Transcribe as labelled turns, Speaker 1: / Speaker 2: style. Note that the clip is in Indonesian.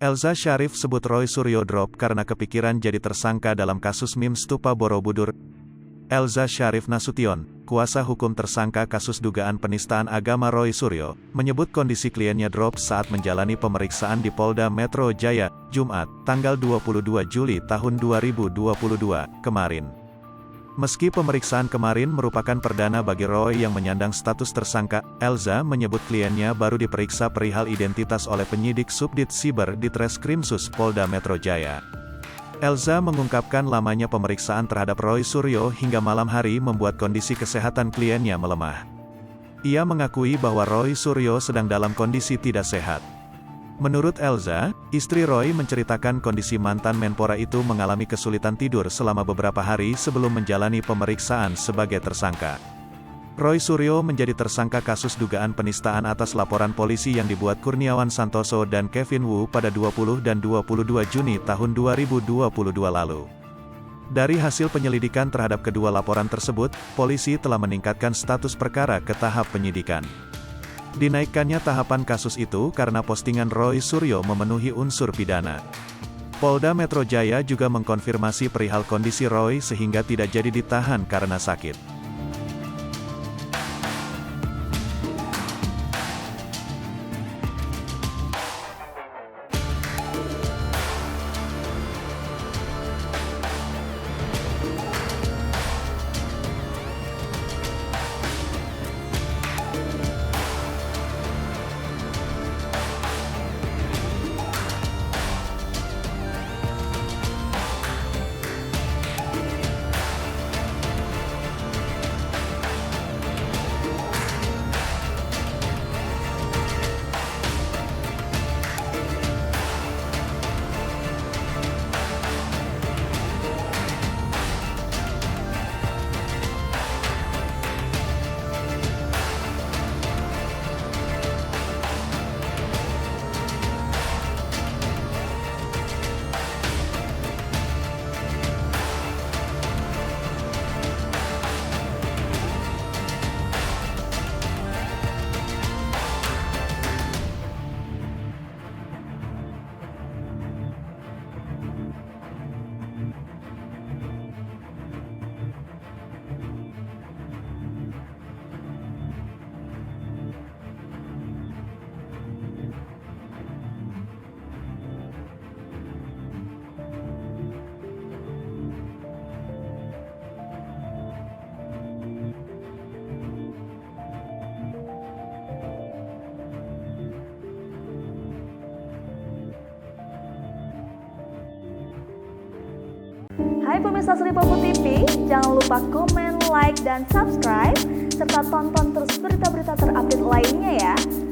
Speaker 1: Elza Sharif sebut Roy Suryo drop karena kepikiran jadi tersangka dalam kasus meme Stupa Borobudur. Elza Sharif Nasution, kuasa hukum tersangka kasus dugaan penistaan agama Roy Suryo, menyebut kondisi kliennya drop saat menjalani pemeriksaan di Polda Metro Jaya, Jumat, tanggal 22 Juli tahun 2022, kemarin. Meski pemeriksaan kemarin merupakan perdana bagi Roy yang menyandang status tersangka, Elza menyebut kliennya baru diperiksa perihal identitas oleh penyidik Subdit Siber di Treskrimsus Polda Metro Jaya. Elza mengungkapkan lamanya pemeriksaan terhadap Roy Suryo hingga malam hari membuat kondisi kesehatan kliennya melemah. Ia mengakui bahwa Roy Suryo sedang dalam kondisi tidak sehat. Menurut Elza, istri Roy menceritakan kondisi mantan Menpora itu mengalami kesulitan tidur selama beberapa hari sebelum menjalani pemeriksaan sebagai tersangka. Roy Suryo menjadi tersangka kasus dugaan penistaan atas laporan polisi yang dibuat Kurniawan Santoso dan Kevin Wu pada 20 dan 22 Juni tahun 2022 lalu. Dari hasil penyelidikan terhadap kedua laporan tersebut, polisi telah meningkatkan status perkara ke tahap penyidikan. Dinaikkannya tahapan kasus itu karena postingan Roy Suryo memenuhi unsur pidana. Polda Metro Jaya juga mengkonfirmasi perihal kondisi Roy sehingga tidak jadi ditahan karena sakit.
Speaker 2: Hai pemirsa Sri Popo TV, jangan lupa komen, like, dan subscribe, serta tonton terus berita-berita terupdate lainnya ya.